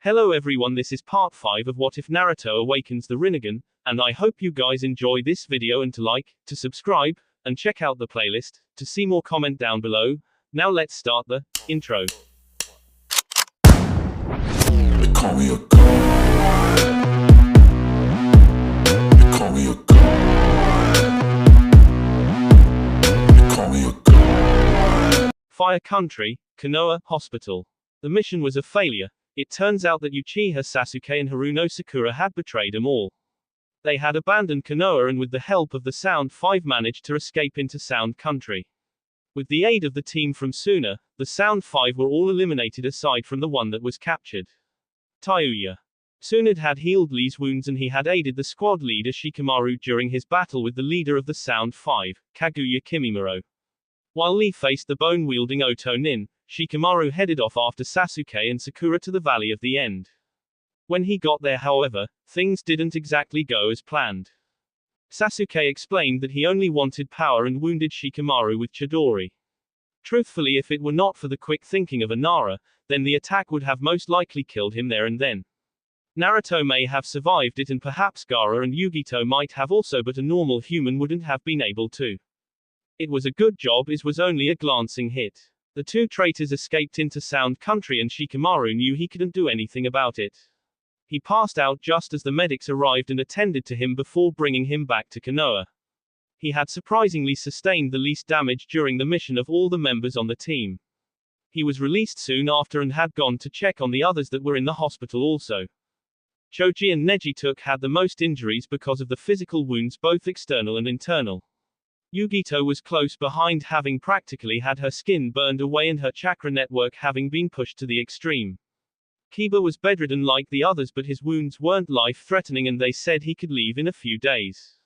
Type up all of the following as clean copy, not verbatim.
Hello everyone, this is part 5 of What If Naruto Awakens the Rinnegan, and I hope you guys enjoy this video and to like, to subscribe, and check out the playlist, to see more comment down below. Now let's start the intro. They call me a god. They call me a god. They call me a god. Fire Country, Konoha Hospital. The mission was a failure. It turns out that Uchiha Sasuke and Haruno Sakura had betrayed them all. They had abandoned Konoha and with the help of the Sound 5 managed to escape into Sound Country. With the aid of the team from Suna, the Sound 5 were all eliminated aside from the one that was captured. Tayuya. Tsunade had healed Lee's wounds and he had aided the squad leader Shikamaru during his battle with the leader of the Sound 5, Kaguya Kimimaro. While Lee faced the bone-wielding Oto Nin, Shikamaru headed off after Sasuke and Sakura to the Valley of the End. When he got there, however, things didn't exactly go as planned. Sasuke explained that he only wanted power and wounded Shikamaru with Chidori. Truthfully, if it were not for the quick thinking of Nara, then the attack would have most likely killed him there and then. Naruto may have survived it and perhaps Gaara and Yugito might have also, but a normal human wouldn't have been able to. It was a good job, it was only a glancing hit. The two traitors escaped into Sound Country and Shikamaru knew he couldn't do anything about it. He passed out just as the medics arrived and attended to him before bringing him back to Konoha. He had surprisingly sustained the least damage during the mission of all the members on the team. He was released soon after and had gone to check on the others that were in the hospital also. Choji and Neji had the most injuries because of the physical wounds, both external and internal. Yugito was close behind, having practically had her skin burned away and her chakra network having been pushed to the extreme. Kiba was bedridden like the others, but his wounds weren't life-threatening and they said he could leave in a few days.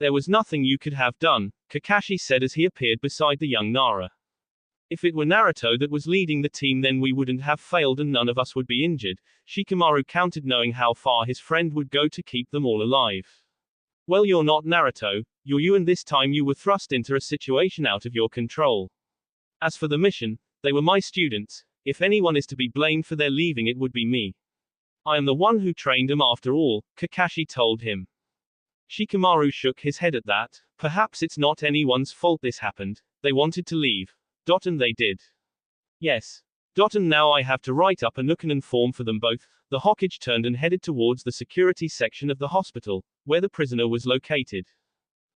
There was nothing you could have done, Kakashi said as he appeared beside the young Nara. If it were Naruto that was leading the team, then we wouldn't have failed and none of us would be injured, Shikamaru countered, knowing how far his friend would go to keep them all alive. Well, you're not Naruto, you're you, and this time you were thrust into a situation out of your control. As for the mission, they were my students. If anyone is to be blamed for their leaving, it would be me. I am the one who trained them after all, Kakashi told him. Shikamaru shook his head at that. Perhaps it's not anyone's fault this happened. They wanted to leave. And they did. Yes. And now I have to write up a Nukanon form for them both. The Hokage turned and headed towards the security section of the hospital, where the prisoner was located.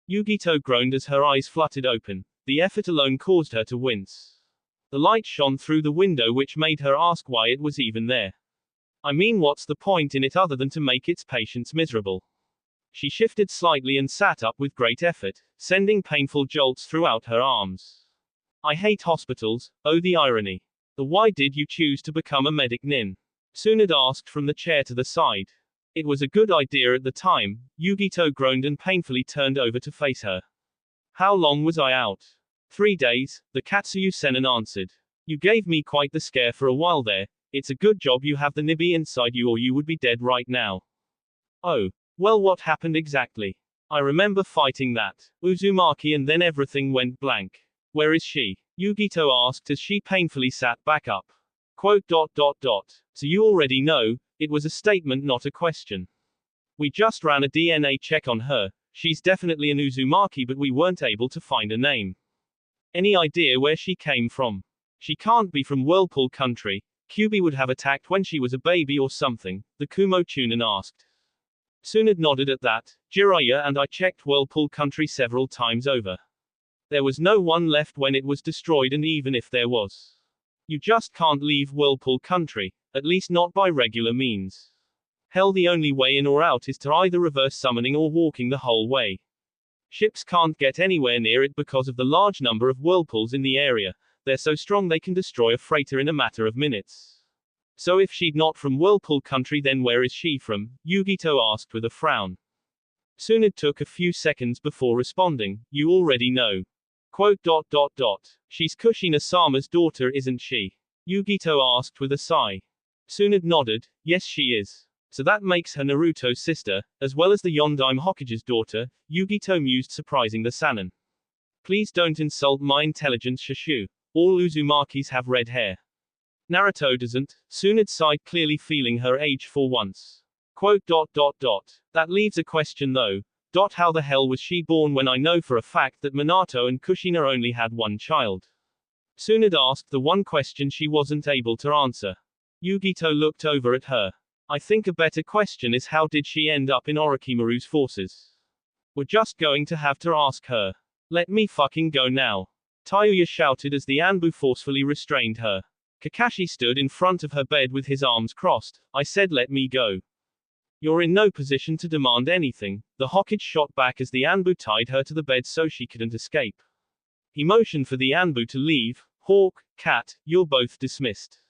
Yugito groaned as her eyes fluttered open. The effort alone caused her to wince. The light shone through the window, which made her ask why it was even there. I mean, what's the point in it other than to make its patients miserable? She shifted slightly and sat up with great effort, sending painful jolts throughout her arms. I hate hospitals, oh the irony. Why did you choose to become a medic, Nin? Tsunade asked from the chair to the side. It was a good idea at the time, Yugito groaned and painfully turned over to face her. How long was I out? 3 days, the Katsuyu Sennin answered. You gave me quite the scare for a while there. It's a good job you have the Nibi inside you or you would be dead right now. Oh. Well, what happened exactly? I remember fighting that Uzumaki and then everything went blank. Where is she? Yugito asked as she painfully sat back up. So you already know, it was a statement, not a question. We just ran a DNA check on her. She's definitely an Uzumaki, but we weren't able to find a name. Any idea where she came from? She can't be from Whirlpool Country. Kyuubi would have attacked when she was a baby or something, the Kumo Chunin asked. Tsunade nodded at that. Jiraiya and I checked Whirlpool Country several times over. There was no one left when it was destroyed, and even if there was, you just can't leave Whirlpool Country, at least not by regular means. Hell, the only way in or out is to either reverse summoning or walking the whole way. Ships can't get anywhere near it because of the large number of whirlpools in the area. They're so strong they can destroy a freighter in a matter of minutes. So if she's not from Whirlpool Country, then where is she from? Yugito asked with a frown. Tsunade took a few seconds before responding. You already know. She's Kushina-sama's daughter, isn't she? Yugito asked with a sigh. Tsunade nodded. Yes, she is. So that makes her Naruto's sister, as well as the Yondaime Hokage's daughter, Yugito mused, surprising the Sannin. Please don't insult my intelligence, Shushu. All Uzumakis have red hair. Naruto doesn't, Tsunade sighed, clearly feeling her age for once. Quote. That leaves a question though. How the hell was she born when I know for a fact that Minato and Kushina only had one child? Tsunade asked the one question she wasn't able to answer. Yugito looked over at her. I think a better question is how did she end up in Orochimaru's forces? We're just going to have to ask her. Let me fucking go now. Tayuya shouted as the Anbu forcefully restrained her. Kakashi stood in front of her bed with his arms crossed. I said let me go. You're in no position to demand anything, the Hokage shot back as the Anbu tied her to the bed so she couldn't escape. He motioned for the Anbu to leave. Hawk, Cat, you're both dismissed.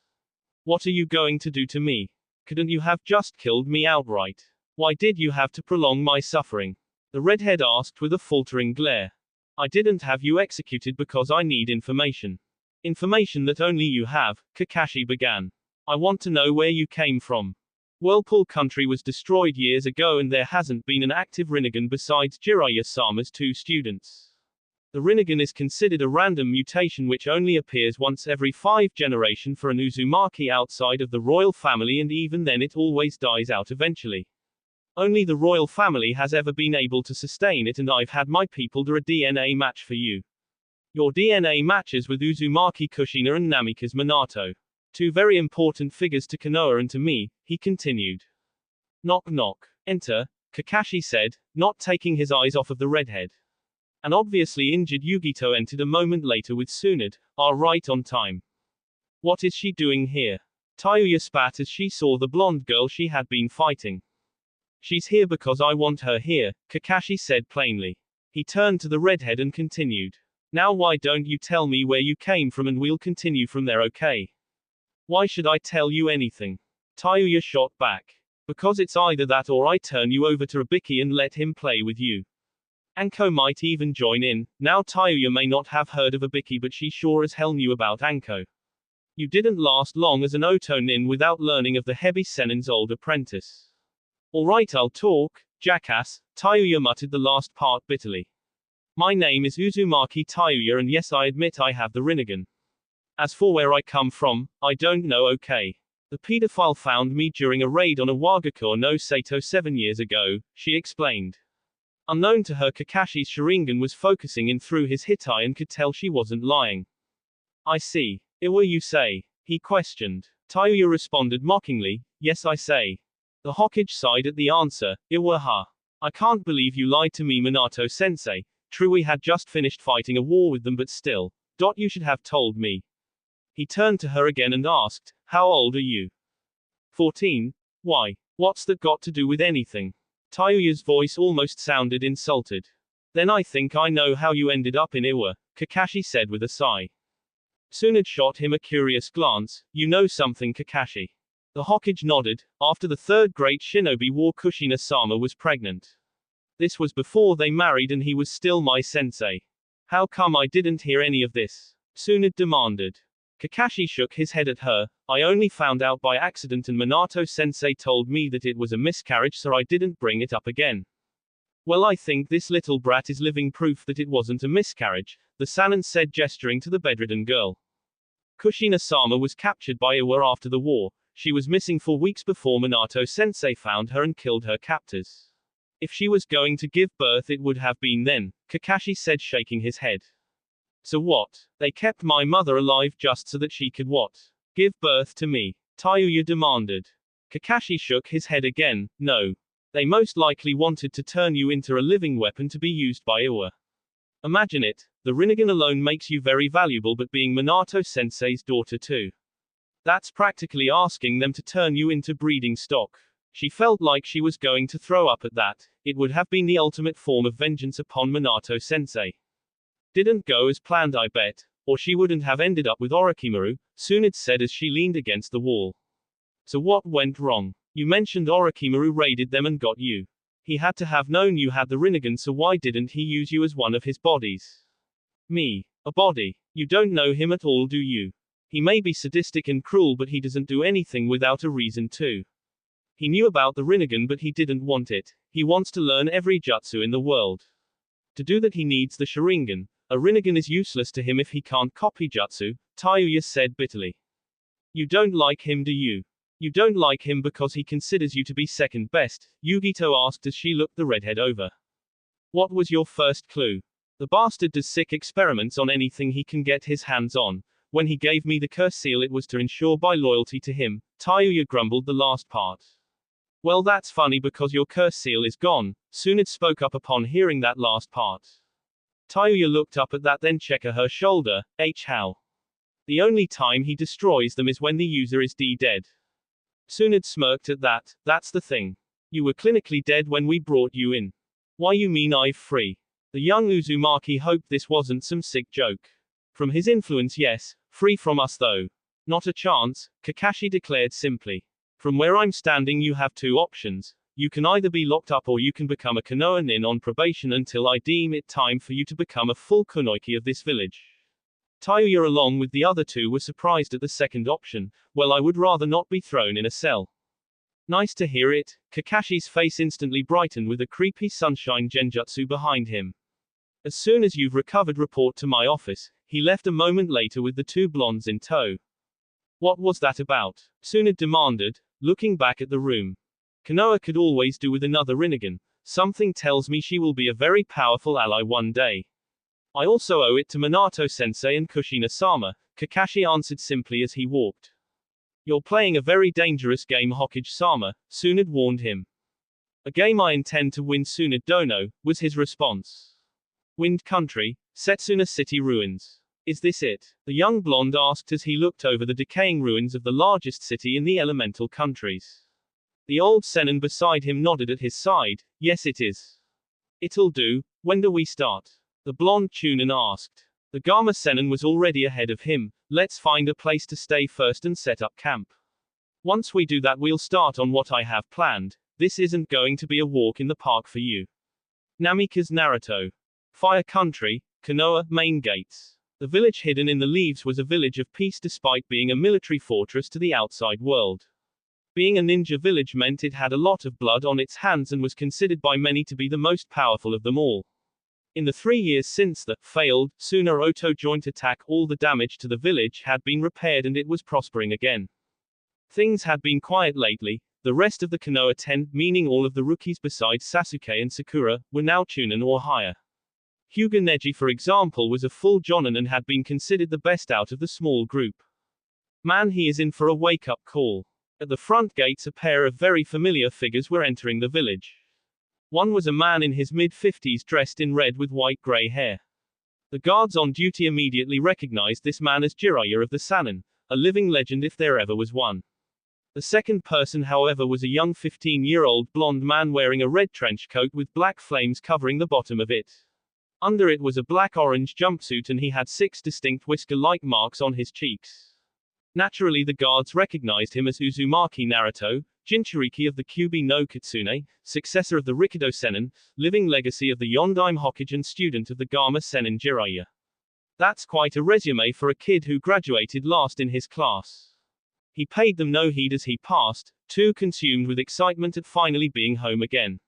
What are you going to do to me? Couldn't you have just killed me outright? Why did you have to prolong my suffering? The redhead asked with a faltering glare. I didn't have you executed because I need information. Information that only you have, Kakashi began. I want to know where you came from. Whirlpool Country was destroyed years ago and there hasn't been an active Rinnegan besides Jiraiya-sama's 2 students. The Rinnegan is considered a random mutation which only appears once every 5 generations for an Uzumaki outside of the royal family, and even then it always dies out eventually. Only the royal family has ever been able to sustain it, and I've had my people do a DNA match for you. Your DNA matches with Uzumaki Kushina and Namikaze Minato. 2 very important figures to Konoha and to me, he continued. Knock knock. Enter, Kakashi said, not taking his eyes off of the redhead. An obviously injured Yugito entered a moment later with Tsunade, right on time. What is she doing here? Tayuya spat as she saw the blonde girl she had been fighting. She's here because I want her here, Kakashi said plainly. He turned to the redhead and continued. Now why don't you tell me where you came from and we'll continue from there, okay? Why should I tell you anything? Tayuya shot back. Because it's either that or I turn you over to Ibiki and let him play with you. Anko might even join in. Now Tayuya may not have heard of Ibiki, but she sure as hell knew about Anko. You didn't last long as an Oto nin without learning of the Hebi Sennin's old apprentice. Alright, I'll talk, jackass, Tayuya muttered the last part bitterly. My name is Uzumaki Tayuya and yes, I admit I have the Rinnegan. As for where I come from, I don't know, okay. The pedophile found me during a raid on a Wagakure no Sato 7 years ago, she explained. Unknown to her, Kakashi's Sharingan was focusing in through his Hitai and could tell she wasn't lying. I see. Iwa you say? He questioned. Tayuya responded mockingly, yes I say. The Hokage sighed at the answer, Iwa ha. I can't believe you lied to me, Minato sensei. True, we had just finished fighting a war with them, but still. You should have told me. He turned to her again and asked, how old are you? 14. Why? What's that got to do with anything? Tayuya's voice almost sounded insulted. Then I think I know how you ended up in Iwa, Kakashi said with a sigh. Tsunade shot him a curious glance. You know something, Kakashi? The Hokage nodded. After the 3rd Great Shinobi War, Kushina-sama was pregnant. This was before they married and he was still my sensei. How come I didn't hear any of this? Tsunade demanded. Kakashi shook his head at her. I only found out by accident and Minato-sensei told me that it was a miscarriage, so I didn't bring it up again. Well, I think this little brat is living proof that it wasn't a miscarriage, the Sannin said, gesturing to the bedridden girl. Kushina-sama was captured by Iwa after the war. She was missing for weeks before Minato-sensei found her and killed her captors. If she was going to give birth, it would have been then, Kakashi said, shaking his head. So what? They kept my mother alive just so that she could what? Give birth to me? Tayuya demanded. Kakashi shook his head again. No. They most likely wanted to turn you into a living weapon to be used by Iwa. Imagine it. The Rinnegan alone makes you very valuable, but being Minato-sensei's daughter too. That's practically asking them to turn you into breeding stock. She felt like she was going to throw up at that. It would have been the ultimate form of vengeance upon Minato-sensei. Didn't go as planned, I bet, or she wouldn't have ended up with Orochimaru, Tsunade said as she leaned against the wall. So what went wrong? You mentioned Orochimaru raided them and got you. He had to have known you had the Rinnegan, so why didn't he use you as one of his bodies? Me? A body? You don't know him at all, do you? He may be sadistic and cruel, but he doesn't do anything without a reason too. He knew about the Rinnegan, but he didn't want it. He wants to learn every jutsu in the world. To do that he needs the Sharingan. A Rinnegan is useless to him if he can't copy jutsu, Tayuya said bitterly. You don't like him, do you? You don't like him because he considers you to be second best, Yugito asked as she looked the redhead over. What was your first clue? The bastard does sick experiments on anything he can get his hands on. When he gave me the curse seal it was to ensure by loyalty to him, Tayuya grumbled the last part. Well that's funny because your curse seal is gone, Tsunade spoke up upon hearing that last part. Tayuya looked up at that then checked her shoulder, how? The only time he destroys them is when the user is dead. Tsunade smirked at that, that's the thing. You were clinically dead when we brought you in. Why you mean I've free? The young Uzumaki hoped this wasn't some sick joke. From his influence yes, free from us though. Not a chance, Kakashi declared simply. From where I'm standing you have two options. You can either be locked up or you can become a Konoha nin on probation until I deem it time for you to become a full kunoichi of this village. Tayuya along with the other two were surprised at the second option. Well I would rather not be thrown in a cell. Nice to hear it, Kakashi's face instantly brightened with a creepy sunshine genjutsu behind him. As soon as you've recovered report to my office, he left a moment later with the two blondes in tow. What was that about? Tsunade demanded, looking back at the room. Konoha could always do with another Rinnegan. Something tells me she will be a very powerful ally one day. I also owe it to Minato-sensei and Kushina-sama, Kakashi answered simply as he walked. You're playing a very dangerous game Hokage-sama, Tsunade warned him. A game I intend to win Tsunade Dono, was his response. Wind Country, Setsuna City Ruins. Is this it? The young blonde asked as he looked over the decaying ruins of the largest city in the elemental countries. The old Sennin beside him nodded at his side, yes it is. It'll do, when do we start? The blonde Chunin asked. The Gama Sennin was already ahead of him, let's find a place to stay first and set up camp. Once we do that we'll start on what I have planned, this isn't going to be a walk in the park for you. Namikaze Naruto. Fire Country, Konoha, main gates. The village hidden in the leaves was a village of peace despite being a military fortress to the outside world. Being a ninja village meant it had a lot of blood on its hands and was considered by many to be the most powerful of them all. In the 3 years since the failed Tsunaroto joint attack all the damage to the village had been repaired and it was prospering again. Things had been quiet lately, the rest of the Konoha 10, meaning all of the rookies besides Sasuke and Sakura, were now Chunin or higher. Hyuga Neji for example was a full Jonin and had been considered the best out of the small group. Man he is in for a wake-up call. At the front gates a pair of very familiar figures were entering the village. One was a man in his mid-50s dressed in red with white-gray hair. The guards on duty immediately recognized this man as Jiraiya of the Sannin, a living legend if there ever was one. The second person however was a young 15-year-old blonde man wearing a red trench coat with black flames covering the bottom of it. Under it was a black-orange jumpsuit and he had 6 distinct whisker-like marks on his cheeks. Naturally the guards recognized him as Uzumaki Naruto, Jinchuriki of the Kyubi no Kitsune, successor of the Rikado Sennin, living legacy of the Yondaime Hokage and student of the Gama Sennin Jiraiya. That's quite a resume for a kid who graduated last in his class. He paid them no heed as he passed, too consumed with excitement at finally being home again.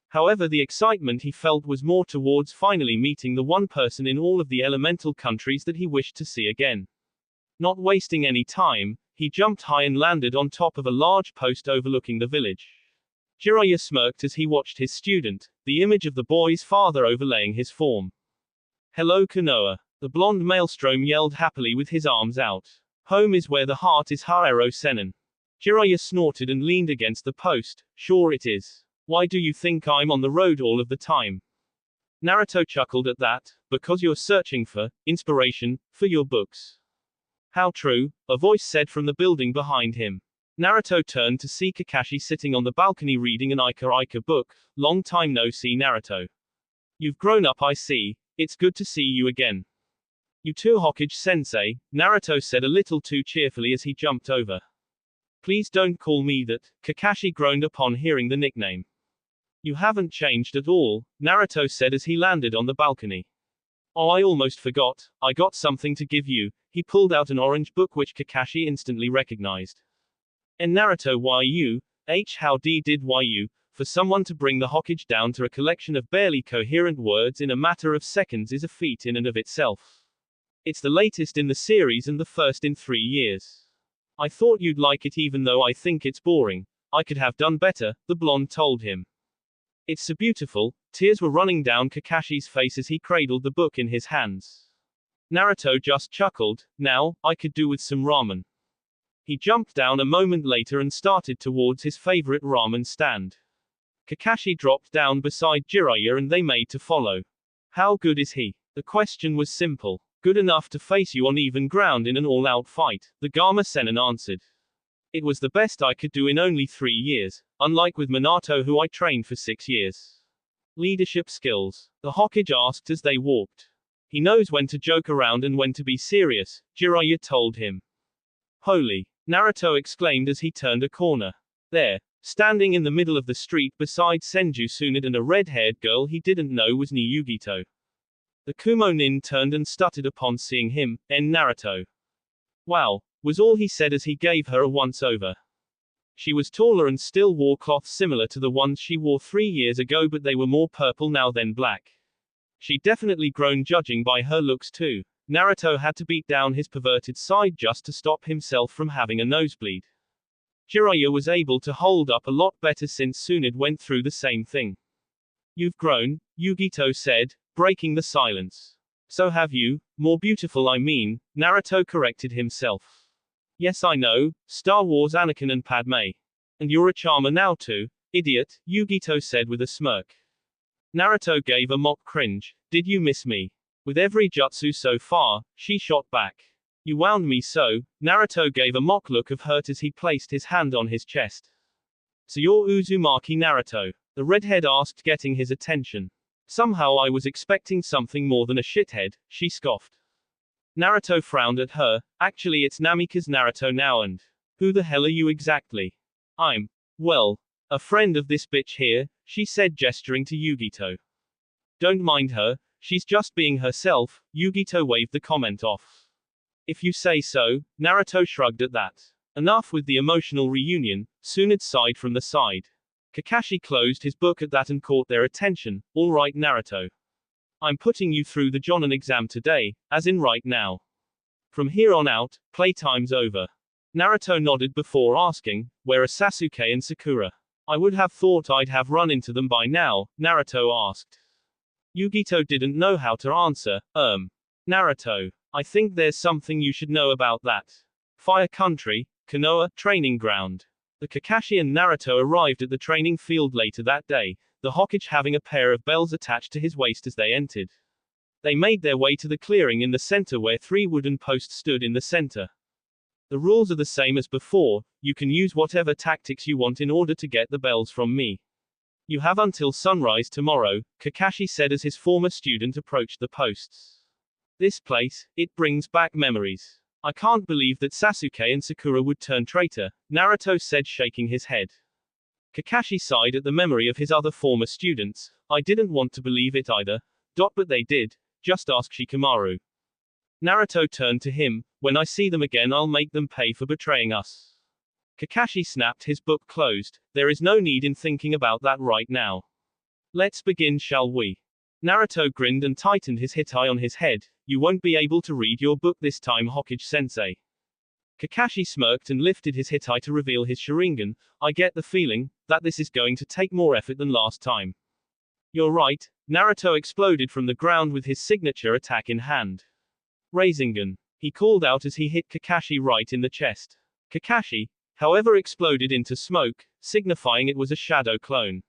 However the excitement he felt was more towards finally meeting the one person in all of the elemental countries that he wished to see again. Not wasting any time, he jumped high and landed on top of a large post overlooking the village. Jiraiya smirked as he watched his student, the image of the boy's father overlaying his form. Hello Konoha. The blonde maelstrom yelled happily with his arms out. Home is where the heart is Haero Sennin. Jiraiya snorted and leaned against the post, sure it is. Why do you think I'm on the road all of the time? Naruto chuckled at that, because you're searching for inspiration for your books. How true, a voice said from the building behind him. Naruto turned to see Kakashi sitting on the balcony reading an Ika book. Long time no see Naruto. You've grown up I see, it's good to see you again. You too Hokage-sensei, Naruto said a little too cheerfully as he jumped over. Please don't call me that, Kakashi groaned upon hearing the nickname. You haven't changed at all, Naruto said as he landed on the balcony. Oh I almost forgot, I got something to give you. He pulled out an orange book which Kakashi instantly recognized. And Naruto why you, how did why you, for someone to bring the Hokage down to a collection of barely coherent words in a matter of seconds is a feat in and of itself. It's the latest in the series and the first in 3 years. I thought you'd like it even though I think it's boring. I could have done better, the blonde told him. It's so beautiful. Tears were running down Kakashi's face as he cradled the book in his hands. Naruto just chuckled. Now, I could do with some ramen. He jumped down a moment later and started towards his favorite ramen stand. Kakashi dropped down beside Jiraiya and they made to follow. How good is he? The question was simple. Good enough to face you on even ground in an all-out fight, the Gama Sennin answered. It was the best I could do in only 3 years, unlike with Minato who I trained for 6 years. Leadership skills, the Hokage asked as they walked. He knows when to joke around and when to be serious, Jiraiya told him. Holy! Naruto exclaimed as he turned a corner. There, standing in the middle of the street beside Senju Tsunade and a red-haired girl he didn't know was Niyugito. The Kumo Nin turned and stuttered upon seeing him, Naruto. Wow, was all he said as he gave her a once-over. She was taller and still wore cloths similar to the ones she wore 3 years ago, but they were more purple now than black. She'd definitely grown judging by her looks too. Naruto had to beat down his perverted side just to stop himself from having a nosebleed. Jiraiya was able to hold up a lot better since Tsunade went through the same thing. You've grown, Yugito said, breaking the silence. So have you, more beautiful I mean, Naruto corrected himself. Yes I know, Star Wars Anakin and Padme. And you're a charmer now too, idiot, Yugito said with a smirk. Naruto gave a mock cringe. Did you miss me? With every jutsu so far, she shot back. You wound me so, Naruto gave a mock look of hurt as he placed his hand on his chest. So you're Uzumaki Naruto? The redhead asked, getting his attention. Somehow I was expecting something more than a shithead, she scoffed. Naruto frowned at her. Actually it's Namikaze Naruto now and who the hell are you exactly? I'm, well, a friend of this bitch here, she said gesturing to Yugito. Don't mind her, she's just being herself, Yugito waved the comment off. If you say so, Naruto shrugged at that. Enough with the emotional reunion, Tsunade sighed from the side. Kakashi closed his book at that and caught their attention. All right Naruto. I'm putting you through the Jonin exam today, as in right now. From here on out, playtime's over. Naruto nodded before asking, where are Sasuke and Sakura? I would have thought I'd have run into them by now, Naruto asked. Yugito didn't know how to answer. Naruto. I think there's something you should know about that. Fire Country, Konoha, training ground. The Kakashi and Naruto arrived at the training field later that day, the Hokage having a pair of bells attached to his waist as they entered. They made their way to the clearing in the center where 3 wooden posts stood in the center. The rules are the same as before, you can use whatever tactics you want in order to get the bells from me. You have until sunrise tomorrow, Kakashi said as his former student approached the posts. This place, it brings back memories. I can't believe that Sasuke and Sakura would turn traitor, Naruto said shaking his head. Kakashi sighed at the memory of his other former students. I didn't want to believe it either. But they did. Just ask Shikamaru. Naruto turned to him. When I see them again I'll make them pay for betraying us. Kakashi snapped his book closed. There is no need in thinking about that right now. Let's begin shall we? Naruto grinned and tightened his hitai on his head. You won't be able to read your book this time Hokage-sensei. Kakashi smirked and lifted his hitai to reveal his Sharingan. I get the feeling that this is going to take more effort than last time. You're right, Naruto exploded from the ground with his signature attack in hand. Rasengan, he called out as he hit Kakashi right in the chest. Kakashi, however, exploded into smoke, signifying it was a shadow clone.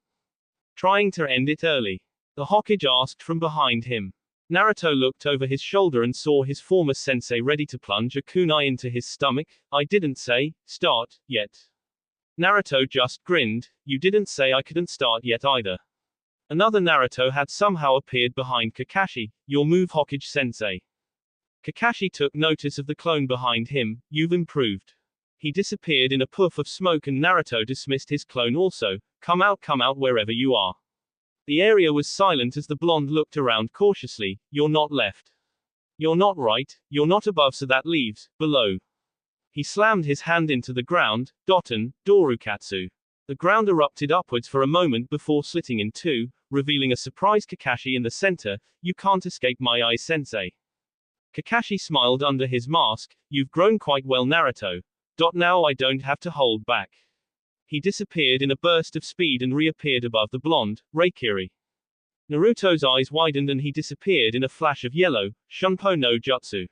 Trying to end it early? The Hokage asked from behind him. Naruto looked over his shoulder and saw his former sensei ready to plunge a kunai into his stomach. I didn't say, start, yet. Naruto just grinned. You didn't say I couldn't start yet either. Another Naruto had somehow appeared behind Kakashi. Your move Hokage-sensei. Kakashi took notice of the clone behind him. You've improved. He disappeared in a puff of smoke and Naruto dismissed his clone also. Come out wherever you are. The area was silent as the blonde looked around cautiously. You're not left. You're not right, you're not above, so that leaves below. He slammed his hand into the ground. Doton, Dorukatsu. The ground erupted upwards for a moment before slitting in two, revealing a surprised Kakashi in the center. You can't escape my eyes, sensei. Kakashi smiled under his mask. You've grown quite well, Naruto. Now I don't have to hold back. He disappeared in a burst of speed and reappeared above the blonde, Reikiri. Naruto's eyes widened and he disappeared in a flash of yellow, Shunpo no Jutsu.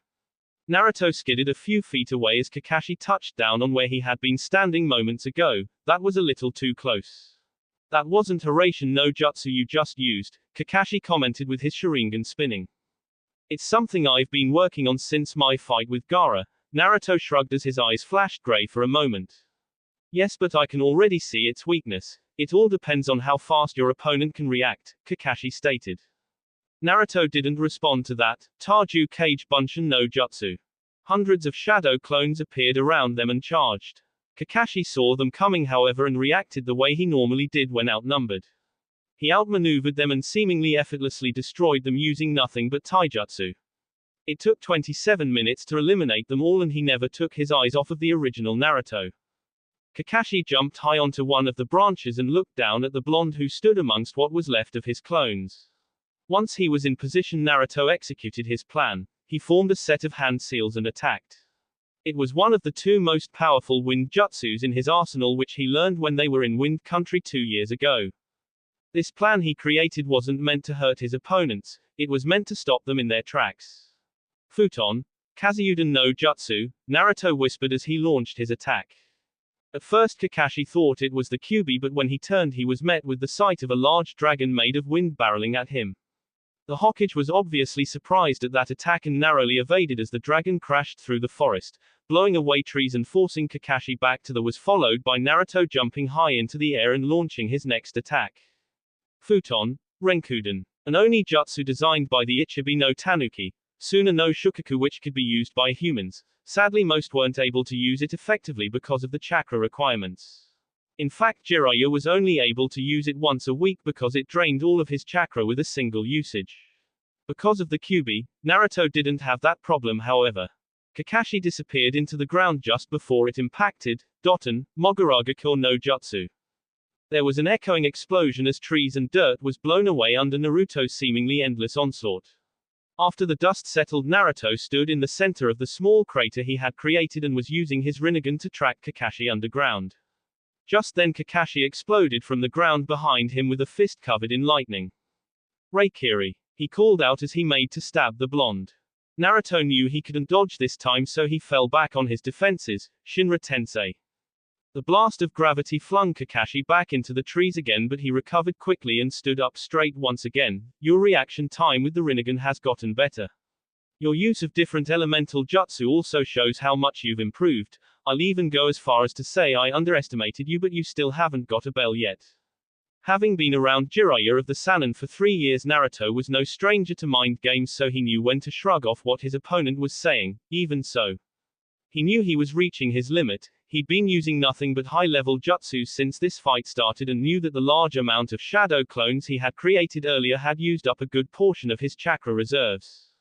Naruto skidded a few feet away as Kakashi touched down on where he had been standing moments ago. That was a little too close. That wasn't Hiraishin no Jutsu you just used, Kakashi commented with his Sharingan spinning. It's something I've been working on since my fight with Gaara. Naruto shrugged as his eyes flashed gray for a moment. Yes, but I can already see its weakness. It all depends on how fast your opponent can react, Kakashi stated. Naruto didn't respond to that. Taju Kage Bunshin no Jutsu. Hundreds of shadow clones appeared around them and charged. Kakashi saw them coming however and reacted the way he normally did when outnumbered. He outmaneuvered them and seemingly effortlessly destroyed them using nothing but taijutsu. It took 27 minutes to eliminate them all and he never took his eyes off of the original Naruto. Kakashi jumped high onto one of the branches and looked down at the blonde who stood amongst what was left of his clones. Once he was in position, Naruto executed his plan. He formed a set of hand seals and attacked. It was one of the two most powerful wind jutsus in his arsenal which he learned when they were in Wind Country 2 years ago. This plan he created wasn't meant to hurt his opponents, it was meant to stop them in their tracks. Futon, Kazuyudan no Jutsu, Naruto whispered as he launched his attack. At first Kakashi thought it was the Kyuubi, but when he turned he was met with the sight of a large dragon made of wind barreling at him. The Hokage was obviously surprised at that attack and narrowly evaded as the dragon crashed through the forest, blowing away trees and forcing Kakashi back to the was followed by Naruto jumping high into the air and launching his next attack. Futon, Renkuden, an Oni jutsu designed by the Ichibi no Tanuki, Suna no Shukaku which could be used by humans. Sadly most weren't able to use it effectively because of the chakra requirements. In fact Jiraiya was only able to use it once a week because it drained all of his chakra with a single usage. Because of the Kyuubi, Naruto didn't have that problem however. Kakashi disappeared into the ground just before it impacted, Doton, Moguraga no Jutsu. There was an echoing explosion as trees and dirt was blown away under Naruto's seemingly endless onslaught. After the dust settled, Naruto stood in the center of the small crater he had created and was using his Rinnegan to track Kakashi underground. Just then Kakashi exploded from the ground behind him with a fist covered in lightning. Reikiri, he called out as he made to stab the blonde. Naruto knew he couldn't dodge this time so he fell back on his defenses, Shinra Tensei. The blast of gravity flung Kakashi back into the trees again, but he recovered quickly and stood up straight once again. Your reaction time with the Rinnegan has gotten better. Your use of different elemental jutsu also shows how much you've improved. I'll even go as far as to say I underestimated you, but you still haven't got a bell yet. Having been around Jiraiya of the Sannin for 3 years, Naruto was no stranger to mind games, so he knew when to shrug off what his opponent was saying. Even so, he knew he was reaching his limit. He'd been using nothing but high-level jutsus since this fight started and knew that the large amount of shadow clones he had created earlier had used up a good portion of his chakra reserves.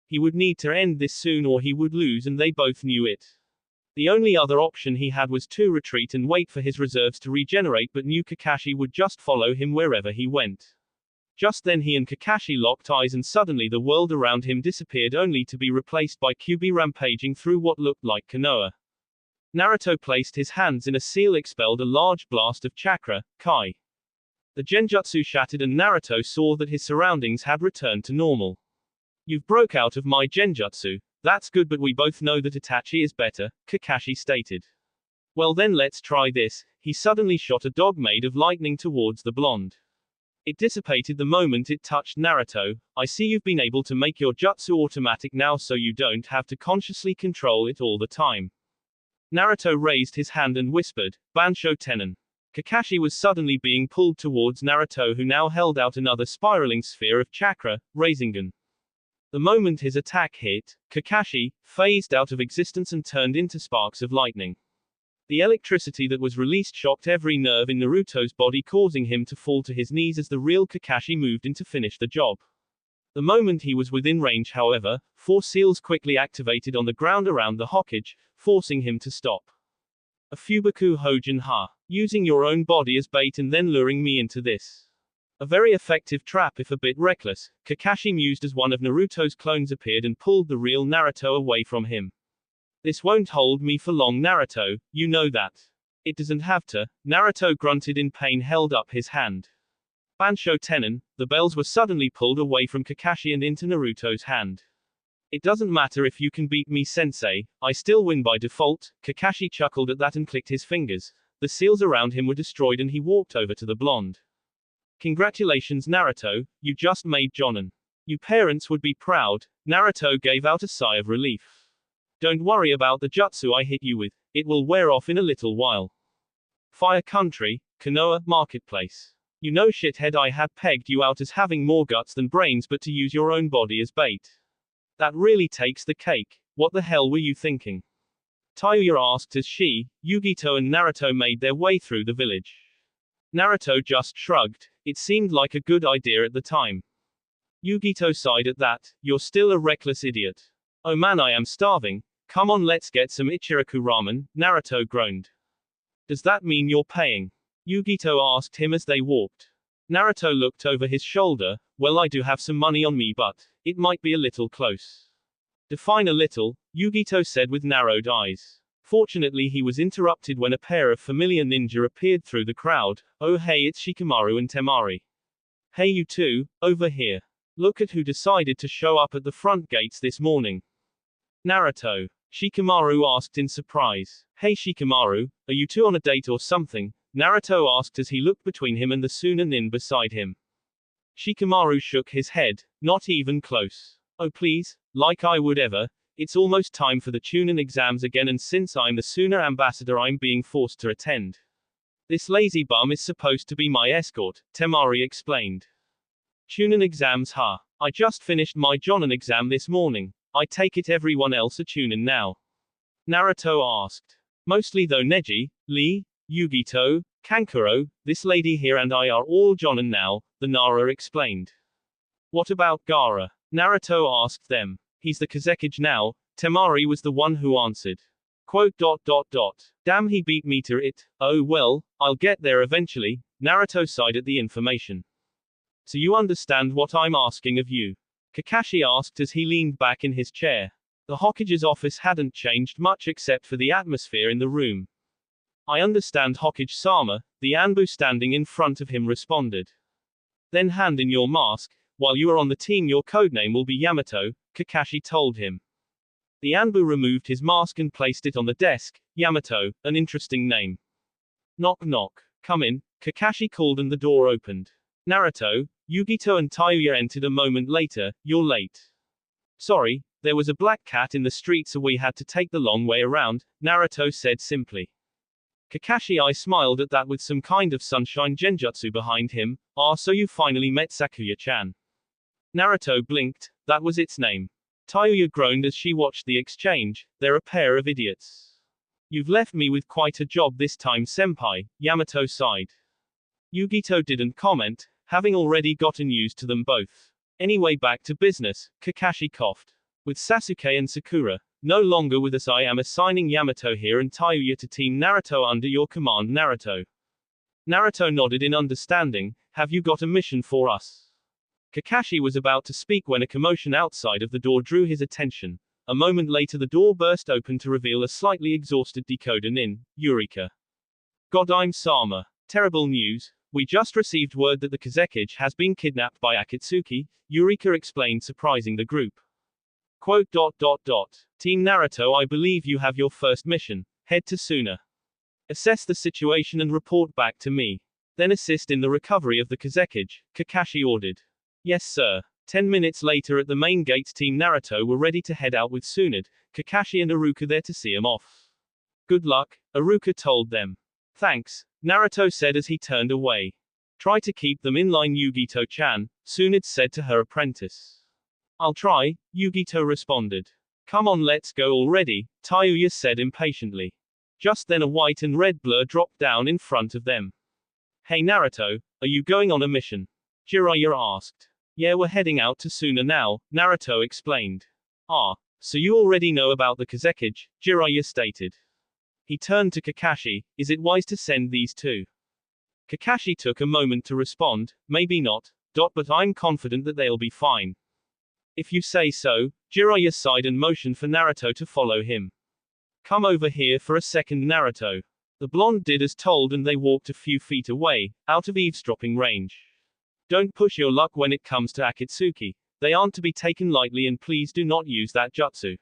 He would need to end this soon or he would lose, and they both knew it. The only other option he had was to retreat and wait for his reserves to regenerate, but knew Kakashi would just follow him wherever he went. Just then he and Kakashi locked eyes and suddenly the world around him disappeared only to be replaced by Kyuubi rampaging through what looked like Konoha. Naruto placed his hands in a seal, expelled a large blast of chakra, Kai. The genjutsu shattered and Naruto saw that his surroundings had returned to normal. You've broke out of my genjutsu. That's good, but we both know that Itachi is better, Kakashi stated. Well then let's try this. He suddenly shot a dog made of lightning towards the blonde. It dissipated the moment it touched Naruto. I see you've been able to make your jutsu automatic now so you don't have to consciously control it all the time. Naruto raised his hand and whispered, Bansho Tenon. Kakashi was suddenly being pulled towards Naruto, who now held out another spiraling sphere of chakra, Rinnegan. The moment his attack hit, Kakashi phased out of existence and turned into sparks of lightning. The electricity that was released shocked every nerve in Naruto's body, causing him to fall to his knees as the real Kakashi moved in to finish the job. The moment he was within range, however, 4 seals quickly activated on the ground around the Hokage, forcing him to stop. A Fubaku Hojin Ha. Using your own body as bait and then luring me into this. A very effective trap if a bit reckless, Kakashi mused as one of Naruto's clones appeared and pulled the real Naruto away from him. This won't hold me for long, Naruto, you know that. It doesn't have to. Naruto grunted in pain, held up his hand. Bansho Tenon, the bells were suddenly pulled away from Kakashi and into Naruto's hand. It doesn't matter if you can beat me, sensei, I still win by default. Kakashi chuckled at that and clicked his fingers. The seals around him were destroyed and he walked over to the blonde. Congratulations, Naruto, you just made Jonin. You parents would be proud. Naruto gave out a sigh of relief. Don't worry about the jutsu I hit you with, it will wear off in a little while. Fire Country, Konoha, Marketplace. You know, shithead, I had pegged you out as having more guts than brains, but to use your own body as bait. That really takes the cake. What the hell were you thinking? Tayuya asked as she, Yugito and Naruto made their way through the village. Naruto just shrugged. It seemed like a good idea at the time. Yugito sighed at that. You're still a reckless idiot. Oh man, I am starving. Come on, let's get some Ichiraku ramen, Naruto groaned. Does that mean you're paying? Yugito asked him as they walked. Naruto looked over his shoulder. Well, I do have some money on me, but it might be a little close. Define a little, Yugito said with narrowed eyes. Fortunately, he was interrupted when a pair of familiar ninja appeared through the crowd. Oh hey, it's Shikamaru and Temari. Hey you two, over here. Look at who decided to show up at the front gates this morning. Naruto. Shikamaru asked in surprise. Hey Shikamaru, are you two on a date or something? Naruto asked as he looked between him and the Suna nin beside him. Shikamaru shook his head. Not even close. Oh please, like I would ever. It's almost time for the Chunin exams again, and since I'm the Suna ambassador, I'm being forced to attend. This lazy bum is supposed to be my escort, Temari explained. Chunin exams, huh? I just finished my Jonin exam this morning. I take it everyone else are Chunin now? Naruto asked. Mostly though, Neji, Lee, Yugito, Kankuro, this lady here and I are all Jonin now, the Nara explained. What about Gaara? Naruto asked them. He's the Kazekage now, Temari was the one who answered. Quote. Damn, he beat me to it. Oh well, I'll get there eventually. Naruto sighed at the information. So you understand what I'm asking of you? Kakashi asked as he leaned back in his chair. The Hokage's office hadn't changed much except for the atmosphere in the room. I understand, Hokage-sama, the Anbu standing in front of him responded. Then hand in your mask. While you are on the team, your codename will be Yamato, Kakashi told him. The Anbu removed his mask and placed it on the desk. Yamato, an interesting name. Knock knock. Come in, Kakashi called and the door opened. Naruto, Yugito and Tayuya entered a moment later. You're late. Sorry, there was a black cat in the street so we had to take the long way around, Naruto said simply. Kakashi I smiled at that with some kind of sunshine genjutsu behind him. Ah, so you finally met Sakuya-chan. Naruto blinked. That was its name. Tayuya groaned as she watched the exchange. They're a pair of idiots. You've left me with quite a job this time, senpai, Yamato sighed. Yugito didn't comment, having already gotten used to them both. Anyway, back to business, Kakashi coughed. With Sasuke and Sakura no longer with us, I am assigning Yamato here and Tayuya to Team Naruto under your command, Naruto. Naruto nodded in understanding. Have you got a mission for us? Kakashi was about to speak when a commotion outside of the door drew his attention. A moment later the door burst open to reveal a slightly exhausted Decoder Nin, Eureka. Godime-sama. Terrible news. We just received word that the Kazekage has been kidnapped by Akatsuki, Eureka explained, surprising the group. Quote. Team Naruto, I believe you have your first mission. Head to Suna. Assess the situation and report back to me. Then assist in the recovery of the Kazekage, Kakashi ordered. Yes sir. 10 minutes later at the main gates, Team Naruto were ready to head out with Tsunade, Kakashi and Iruka there to see him off. Good luck, Iruka told them. Thanks, Naruto said as he turned away. Try to keep them in line, Yugito-chan, Tsunade said to her apprentice. I'll try, Yugito responded. Come on, let's go already, Tayuya said impatiently. Just then a white and red blur dropped down in front of them. Hey Naruto, are you going on a mission? Jiraiya asked. Yeah, we're heading out to Suna now, Naruto explained. Ah, so you already know about the Kazekage, Jiraiya stated. He turned to Kakashi. Is it wise to send these two? Kakashi took a moment to respond. Maybe not, but I'm confident that they'll be fine. If you say so, Jiraiya sighed and motioned for Naruto to follow him. Come over here for a second, Naruto. The blonde did as told and they walked a few feet away, out of eavesdropping range. Don't push your luck when it comes to Akatsuki. They aren't to be taken lightly and please do not use that jutsu.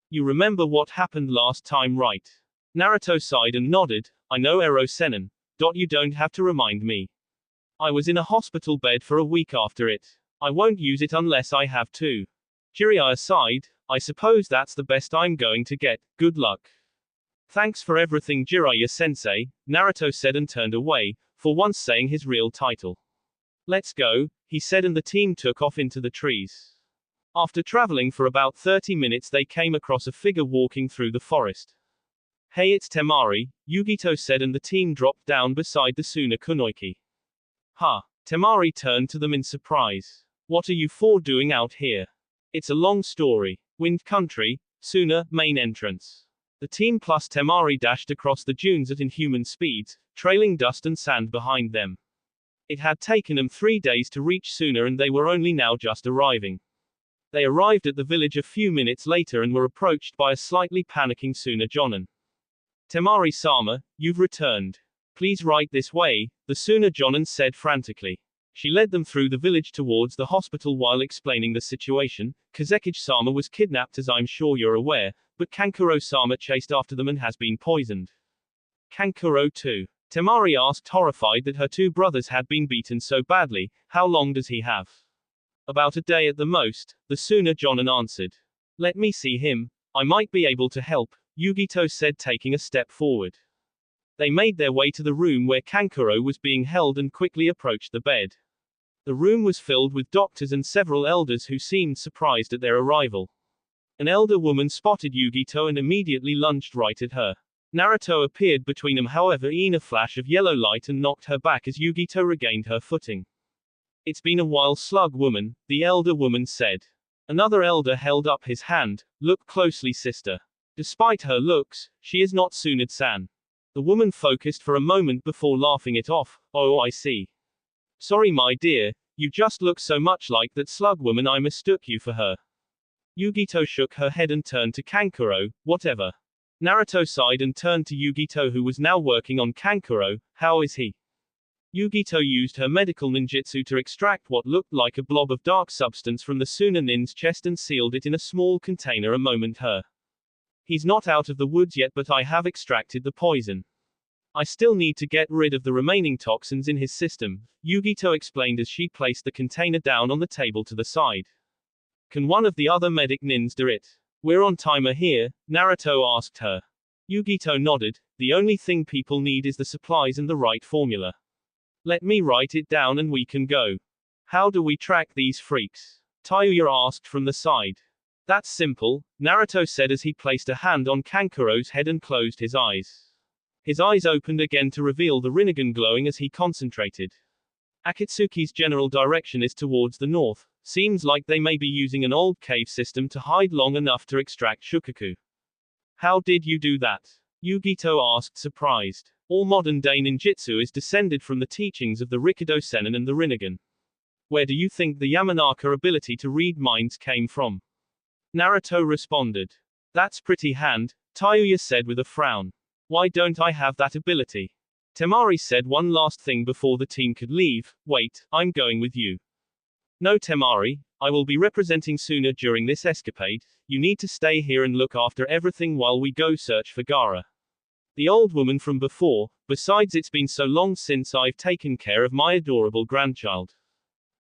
You remember what happened last time, right? Naruto sighed and nodded. I know, Ero Sennin. You don't have to remind me. I was in a hospital bed for a week after it. I won't use it unless I have to. Jiraiya sighed. I suppose that's the best I'm going to get. Good luck. Thanks for everything, Jiraiya-sensei, Naruto said and turned away, for once saying his real title. Let's go, he said, and the team took off into the trees. After traveling for about 30 minutes they came across a figure walking through the forest. Hey, it's Temari, Yugito said, and the team dropped down beside the Suna Kunoichi. Ha! Temari turned to them in surprise. What are you four doing out here? It's a long story. Wind Country, Suna, main entrance. The team plus Temari dashed across the dunes at inhuman speeds, trailing dust and sand behind them. It had taken them 3 days to reach Suna and they were only now just arriving. They arrived at the village a few minutes later and were approached by a slightly panicking Suna Jonin. Temari-sama, you've returned. Please right this way, the Suna Jonin said frantically. She led them through the village towards the hospital while explaining the situation. Kazekage-sama was kidnapped, as I'm sure you're aware, but Kankuro-sama chased after them and has been poisoned. Kankuro too? Temari asked, horrified that her two brothers had been beaten so badly. How long does he have? About a day at the most, the Suna Jonin answered. Let me see him. I might be able to help, Yugito said, taking a step forward. They made their way to the room where Kankuro was being held and quickly approached the bed. The room was filled with doctors and several elders who seemed surprised at their arrival. An elder woman spotted Yugito and immediately lunged right at her. Naruto appeared between them, however, in a flash of yellow light, and knocked her back as Yugito regained her footing. It's been a while, slug woman, the elder woman said. Another elder held up his hand. Look closely, sister. Despite her looks, she is not Tsunade-san. The woman focused for a moment before laughing it off. Oh, I see. Sorry, my dear, you just look so much like that slug woman I mistook you for her. Yugito shook her head and turned to Kankuro. Whatever. Naruto sighed and turned to Yugito, who was now working on Kankuro. How is he? Yugito used her medical ninjutsu to extract what looked like a blob of dark substance from the Suna Nin's chest and sealed it in a small container a moment her. He's not out of the woods yet, but I have extracted the poison. I still need to get rid of the remaining toxins in his system, Yugito explained as she placed the container down on the table to the side. Can one of the other medic nins do it? We're on timer here, Naruto asked her. Yugito nodded. The only thing people need is the supplies and the right formula. Let me write it down and we can go. How do we track these freaks? Tayuya asked from the side. That's simple, Naruto said as he placed a hand on Kankuro's head and closed his eyes. His eyes opened again to reveal the Rinnegan glowing as he concentrated. Akatsuki's general direction is towards the north. Seems like they may be using an old cave system to hide long enough to extract Shukaku. How did you do that? Yugito asked, surprised. All modern-day ninjutsu is descended from the teachings of the Rikido Sennin and the Rinnegan. Where do you think the Yamanaka ability to read minds came from? Naruto responded. That's pretty hand, Tayuya said with a frown. Why don't I have that ability? Temari said one last thing before the team could leave. Wait, I'm going with you. No, Temari, I will be representing Suna during this escapade. You need to stay here and look after everything while we go search for Gaara. The old woman from before. Besides, it's been so long since I've taken care of my adorable grandchild.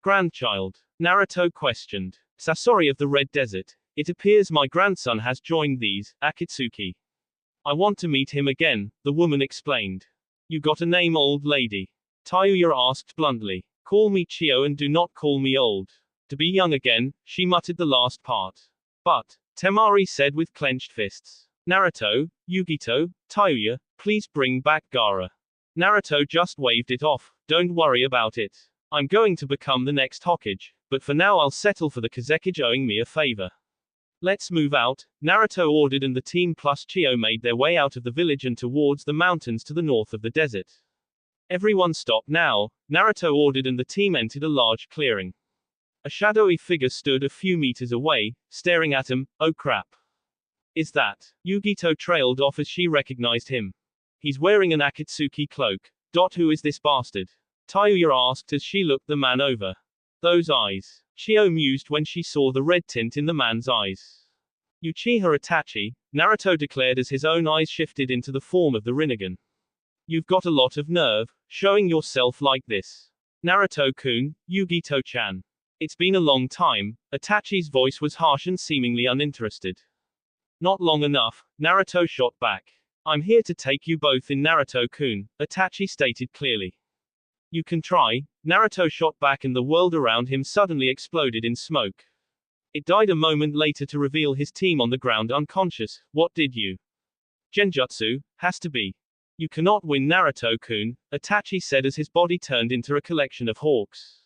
Grandchild? Naruto questioned. Sasori of the Red Desert. It appears my grandson has joined these, Akatsuki. I want to meet him again, the woman explained. You got a name, old lady? Tayuya asked bluntly. Call me Chio and do not call me old. To be young again, she muttered the last part. But, Temari said with clenched fists. Naruto, Yugito, Tayuya, please bring back Gaara. Naruto just waved it off. Don't worry about it. I'm going to become the next Hokage, but for now I'll settle for the Kazekage owing me a favor. Let's move out, Naruto ordered, and the team plus Chio made their way out of the village and towards the mountains to the north of the desert. Everyone stop now, Naruto ordered, and the team entered a large clearing. A shadowy figure stood a few meters away, staring at him. Oh crap. Is that? Yugito trailed off as she recognized him. He's wearing an Akatsuki cloak. Who is this bastard? Tayuya asked as she looked the man over. Those eyes. Chio mused when she saw the red tint in the man's eyes. Uchiha Itachi, Naruto declared as his own eyes shifted into the form of the Rinnegan. You've got a lot of nerve, showing yourself like this. Naruto-kun, Yugito-chan. It's been a long time. Itachi's voice was harsh and seemingly uninterested. Not long enough, Naruto shot back. I'm here to take you both in, Naruto-kun, Itachi stated clearly. You can try. Naruto shot back and the world around him suddenly exploded in smoke. It died a moment later to reveal his team on the ground unconscious. What did you? Genjutsu, has to be. You cannot win, Naruto-kun, Itachi said as his body turned into a collection of hawks.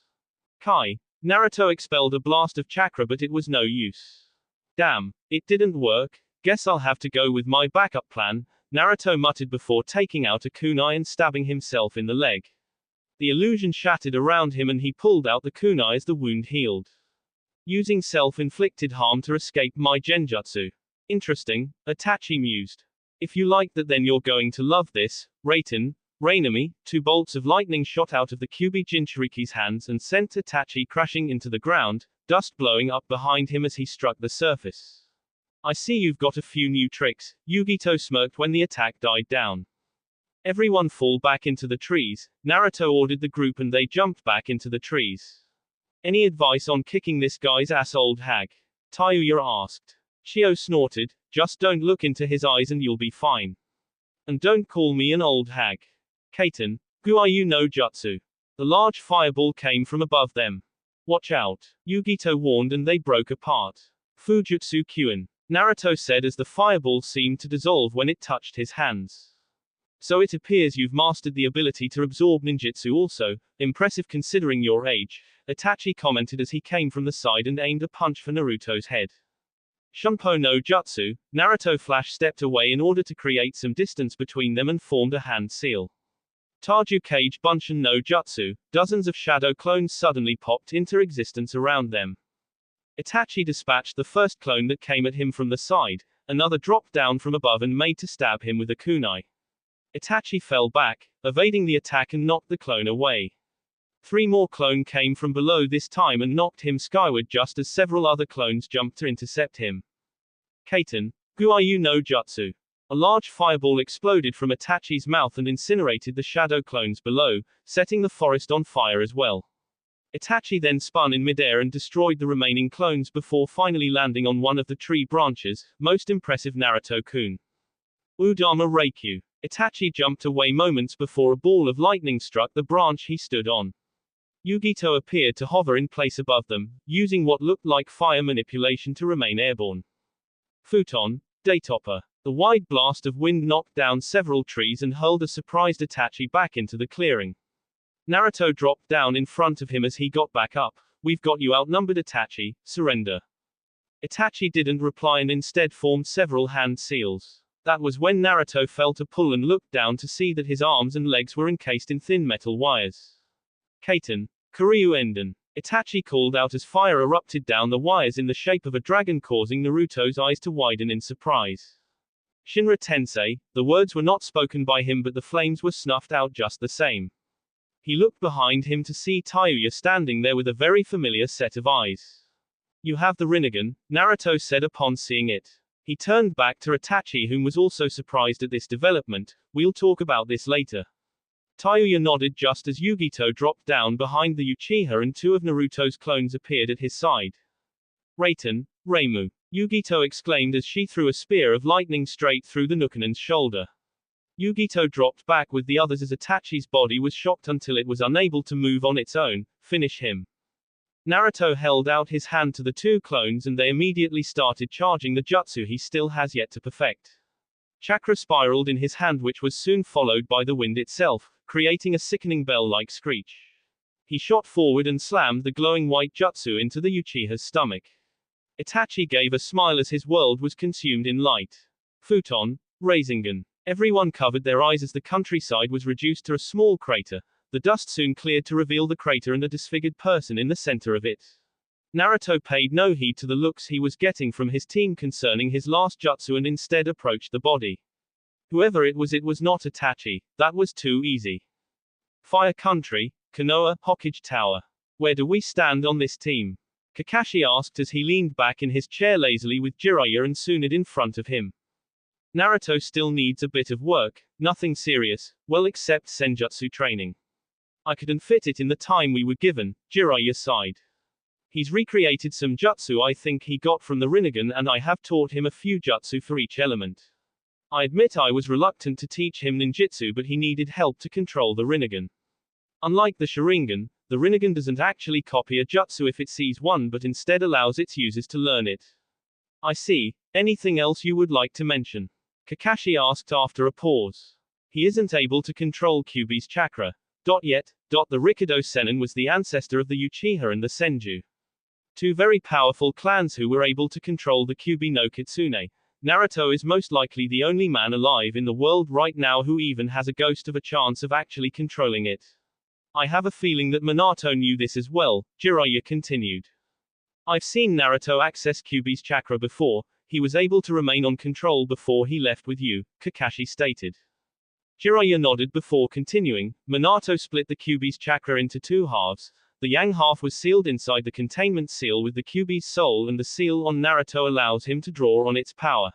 Kai. Naruto expelled a blast of chakra but it was no use. Damn, it didn't work. Guess I'll have to go with my backup plan, Naruto muttered before taking out a kunai and stabbing himself in the leg. The illusion shattered around him and he pulled out the kunai as the wound healed. Using self-inflicted harm to escape my genjutsu. Interesting, Itachi mused. If you like that then you're going to love this, Rainami. 2 bolts of lightning shot out of the Kyuubi Jinchuriki's hands and sent Itachi crashing into the ground, dust blowing up behind him as he struck the surface. I see you've got a few new tricks, Yugito smirked when the attack died down. Everyone fall back into the trees, Naruto ordered the group and they jumped back into the trees. Any advice on kicking this guy's ass, old hag? Tayuya asked. Chio snorted, just don't look into his eyes and you'll be fine. And don't call me an old hag. Kaiten, Guayu no Jutsu. The large fireball came from above them. Watch out, Yugito warned and they broke apart. Fujutsu Kyuin, Naruto said as the fireball seemed to dissolve when it touched his hands. So it appears you've mastered the ability to absorb ninjutsu also, impressive considering your age, Itachi commented as he came from the side and aimed a punch for Naruto's head. Shunpo no Jutsu, Naruto flash stepped away in order to create some distance between them and formed a hand seal. Taju Kage Bunshin no Jutsu, dozens of shadow clones suddenly popped into existence around them. Itachi dispatched the first clone that came at him from the side, another dropped down from above and made to stab him with a kunai. Itachi fell back, evading the attack and knocked the clone away. 3 more clone came from below this time and knocked him skyward just as several other clones jumped to intercept him. Kaiten, Guayu no Jutsu. A large fireball exploded from Itachi's mouth and incinerated the shadow clones below, setting the forest on fire as well. Itachi then spun in midair and destroyed the remaining clones before finally landing on one of the tree branches. Most impressive, Naruto-kun. Udama Reikyu. Itachi jumped away moments before a ball of lightning struck the branch he stood on. Yugito appeared to hover in place above them, using what looked like fire manipulation to remain airborne. Futon, Daytopper. The wide blast of wind knocked down several trees and hurled a surprised Itachi back into the clearing. Naruto dropped down in front of him as he got back up. We've got you outnumbered, Itachi, surrender. Itachi didn't reply and instead formed several hand seals. That was when Naruto felt a pull and looked down to see that his arms and legs were encased in thin metal wires. Kaiten, Kuryu Enden. Itachi called out as fire erupted down the wires in the shape of a dragon, causing Naruto's eyes to widen in surprise. Shinra Tensei, the words were not spoken by him but the flames were snuffed out just the same. He looked behind him to see Tayuya standing there with a very familiar set of eyes. You have the Rinnegan, Naruto said upon seeing it. He turned back to Itachi, whom was also surprised at this development. We'll talk about this later. Tayuya nodded just as Yugito dropped down behind the Uchiha and 2 of Naruto's clones appeared at his side. Raiten, Reimu. Yugito exclaimed as she threw a spear of lightning straight through the Nukanen's shoulder. Yugito dropped back with the others as Itachi's body was shocked until it was unable to move on its own. Finish him. Naruto held out his hand to the 2 clones and they immediately started charging the jutsu he still has yet to perfect. Chakra spiraled in his hand, which was soon followed by the wind itself, creating a sickening bell-like screech. He shot forward and slammed the glowing white jutsu into the Uchiha's stomach. Itachi gave a smile as his world was consumed in light. Futon, Rinnegan. Everyone covered their eyes as the countryside was reduced to a small crater. The dust soon cleared to reveal the crater and a disfigured person in the center of it. Naruto paid no heed to the looks he was getting from his team concerning his last jutsu and instead approached the body. Whoever it was not Itachi. That was too easy. Fire Country, Konoha, Hokage Tower. Where do we stand on this team? Kakashi asked as he leaned back in his chair lazily with Jiraiya and Tsunade in front of him. Naruto still needs a bit of work, nothing serious, well except senjutsu training. I couldn't fit it in the time we were given, Jiraiya sighed. He's recreated some jutsu I think he got from the Rinnegan and I have taught him a few jutsu for each element. I admit I was reluctant to teach him ninjutsu but he needed help to control the Rinnegan. Unlike the Sharingan, the Rinnegan doesn't actually copy a jutsu if it sees one but instead allows its users to learn it. I see. Anything else you would like to mention? Kakashi asked after a pause. He isn't able to control Kyuubi's chakra. Yet. The Rikudo Sennin was the ancestor of the Uchiha and the Senju. Two very powerful clans who were able to control the Kyuubi no Kitsune. Naruto is most likely the only man alive in the world right now who even has a ghost of a chance of actually controlling it. I have a feeling that Minato knew this as well, Jiraiya continued. I've seen Naruto access Kyuubi's chakra before, he was able to remain on control before he left with you, Kakashi stated. Jiraiya nodded before continuing. Minato split the Kyuubi's chakra into two halves. The yang half was sealed inside the containment seal with the Kyuubi's soul and the seal on Naruto allows him to draw on its power.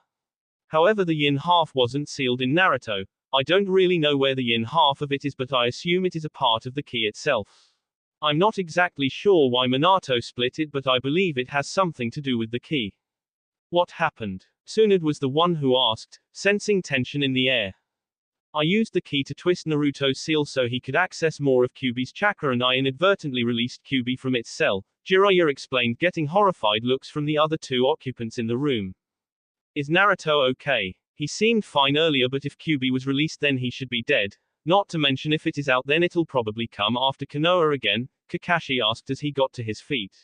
However, the yin half wasn't sealed in Naruto. I don't really know where the yin half of it is but I assume it is a part of the ki itself. I'm not exactly sure why Minato split it but I believe it has something to do with the ki. What happened? Tsunade was the one who asked, sensing tension in the air. I used the key to twist Naruto's seal so he could access more of Kyuubi's chakra and I inadvertently released Kyuubi from its cell, Jiraiya explained, getting horrified looks from the other two occupants in the room. Is Naruto okay? He seemed fine earlier but if Kyuubi was released then he should be dead. Not to mention if it is out then it'll probably come after Konoha again, Kakashi asked as he got to his feet.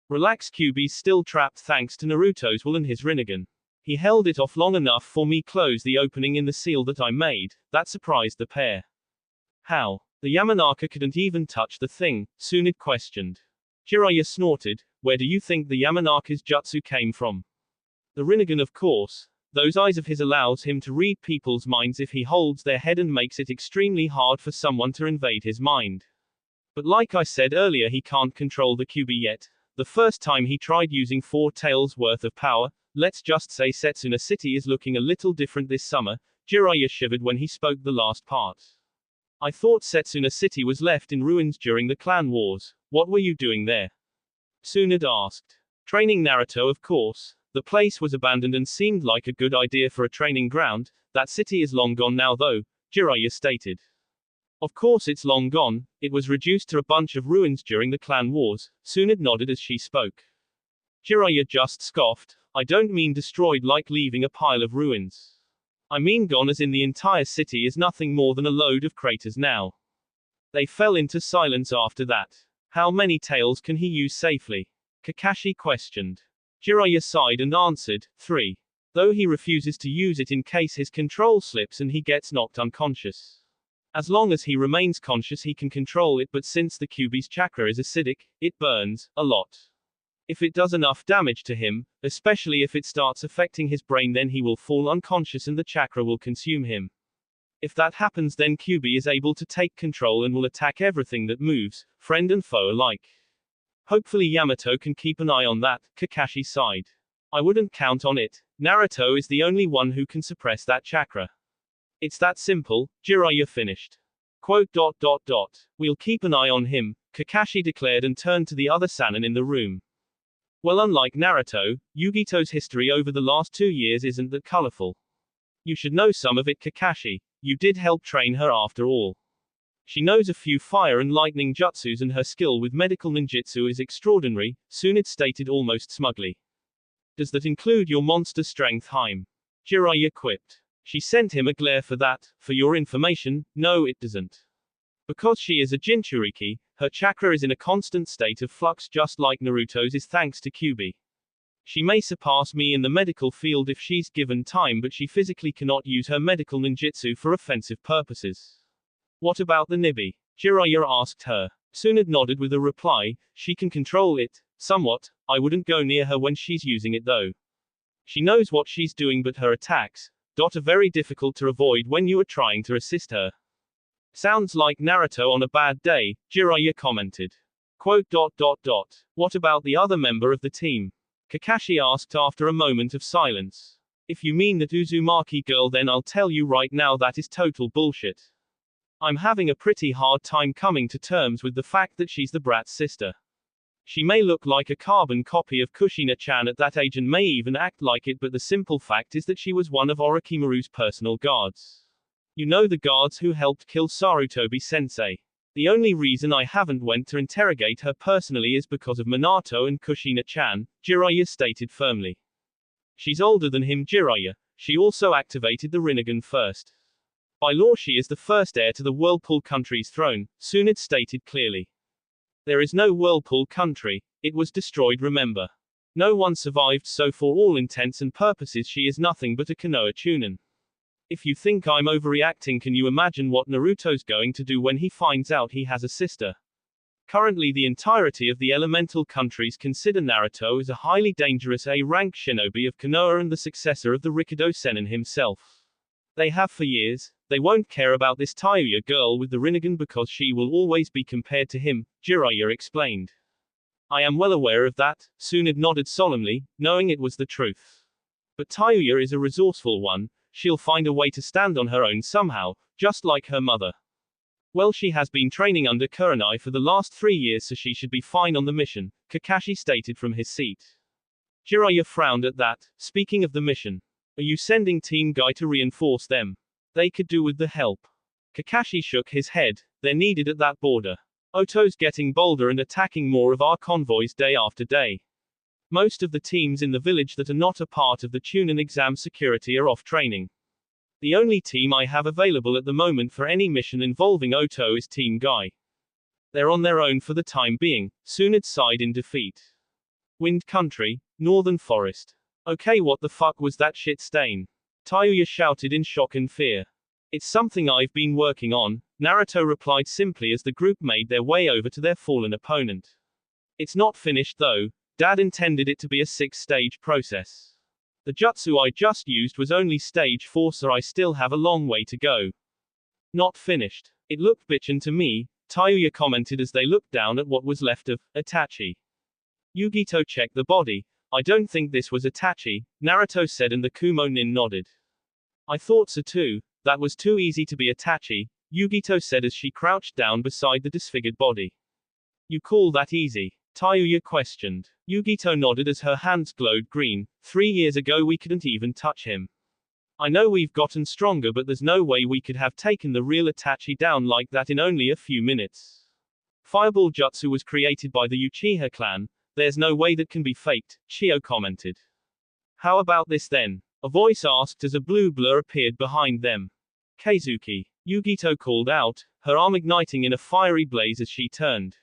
Relax, Kyuubi's still trapped thanks to Naruto's will and his Rinnegan. He held it off long enough for me close the opening in the seal that I made. That surprised the pair. How? The Yamanaka couldn't even touch the thing, Tsunade questioned. Jiraiya snorted. Where do you think the Yamanaka's jutsu came from? The Rinnegan, of course. Those eyes of his allows him to read people's minds if he holds their head and makes it extremely hard for someone to invade his mind. But like I said earlier, he can't control the Kyuubi yet. The first time he tried using 4 taels worth of power, let's just say Setsuna City is looking a little different this summer, Jiraiya shivered when he spoke the last part. I thought Setsuna City was left in ruins during the clan wars. What were you doing there? Tsunade asked. Training Naruto, of course. The place was abandoned and seemed like a good idea for a training ground. That city is long gone now though, Jiraiya stated. Of course it's long gone, it was reduced to a bunch of ruins during the clan wars, Tsunade nodded as she spoke. Jiraiya just scoffed. I don't mean destroyed like leaving a pile of ruins. I mean gone as in the entire city is nothing more than a load of craters now. They fell into silence after that. How many tails can he use safely? Kakashi questioned. Jiraiya sighed and answered, 3. Though he refuses to use it in case his control slips and he gets knocked unconscious. As long as he remains conscious he can control it but since the Kyuubi's chakra is acidic, it burns, a lot. If it does enough damage to him, especially if it starts affecting his brain then he will fall unconscious and the chakra will consume him. If that happens then Kyuubi is able to take control and will attack everything that moves, friend and foe alike. Hopefully Yamato can keep an eye on that, Kakashi sighed. I wouldn't count on it. Naruto is the only one who can suppress that chakra. It's that simple, Jiraiya finished. Quote. We'll keep an eye on him, Kakashi declared and turned to the other Sannin in the room. Well, unlike Naruto, Yugito's history over the last 2 years isn't that colorful. You should know some of it, Kakashi. You did help train her after all. She knows a few fire and lightning jutsus and her skill with medical ninjutsu is extraordinary, Tsunade stated almost smugly. Does that include your monster strength, Haim? Jiraiya quipped. She sent him a glare for that. For your information, no it doesn't. Because she is a Jinchuriki, her chakra is in a constant state of flux just like Naruto's is thanks to Kyuubi. She may surpass me in the medical field if she's given time but she physically cannot use her medical ninjutsu for offensive purposes. What about the Nibi? Jiraiya asked her. Tsunade nodded with a reply, she can control it, Somewhat. I wouldn't go near her when she's using it though. She knows what she's doing, but her attacks are very difficult to avoid when you are trying to assist her. Sounds like Naruto on a bad day, Jiraiya commented. Quote. What about the other member of the team? Kakashi asked after a moment of silence. If you mean that Uzumaki girl, then I'll tell you right now that is total bullshit. I'm having a pretty hard time coming to terms with the fact that she's the brat's sister. She may look like a carbon copy of Kushina-chan at that age and may even act like it, but the simple fact is that she was one of Orochimaru's personal guards. You know, the guards who helped kill Sarutobi-sensei. The only reason I haven't went to interrogate her personally is because of Minato and Kushina-chan, Jiraiya stated firmly. She's older than him, Jiraiya. She also activated the Rinnegan first. By law she is the first heir to the Whirlpool country's throne, Tsunade stated clearly. There is no Whirlpool country. It was destroyed, remember. No one survived, so for all intents and purposes she is nothing but a Konoha Chunin. If you think I'm overreacting, can you imagine what Naruto's going to do when he finds out he has a sister? Currently the entirety of the elemental countries consider Naruto as a highly dangerous A-rank shinobi of Konoha and the successor of the Rikudo Sennin himself. They have for years. They won't care about this Tayuya girl with the Rinnegan because she will always be compared to him, Jiraiya explained. I am well aware of that, Tsunade nodded solemnly, knowing it was the truth. But Tayuya is a resourceful one. She'll find a way to stand on her own somehow, just like her mother. Well, she has been training under Kurenai for the last 3 years, so she should be fine on the mission, Kakashi stated from his seat. Jiraiya frowned at that. Speaking of the mission, are you sending Team Guy to reinforce them? They could do with the help. Kakashi shook his head. They're needed at that border. Oto's getting bolder and attacking more of our convoys day after day. Most of the teams in the village that are not a part of the Chunin exam security are off training. The only team I have available at the moment for any mission involving Oto is Team Guy. They're on their own for the time being, Tsunade sighed in defeat. Wind Country, Northern Forest. Okay, what the fuck was that shit stain? Tayuya shouted in shock and fear. It's something I've been working on, Naruto replied simply as the group made their way over to their fallen opponent. It's not finished though. Dad intended it to be a 6-stage process. The jutsu I just used was only stage 4, so I still have a long way to go. Not finished. It looked bitchin' to me, Tayuya commented as they looked down at what was left of Itachi. Yugito checked the body. I don't think this was Itachi, Naruto said, and the Kumo nin nodded. I thought so too. That was too easy to be Itachi, Yugito said as she crouched down beside the disfigured body. You call that easy? Tayuya questioned. Yugito nodded as her hands glowed green. 3 years ago we couldn't even touch him. I know we've gotten stronger, but there's no way we could have taken the real Itachi down like that in only a few minutes. Fireball jutsu was created by the Uchiha clan. There's no way that can be faked, Chio commented. How about this then? A voice asked as a blue blur appeared behind them. Keizuki, Yugito called out, her arm igniting in a fiery blaze as she turned.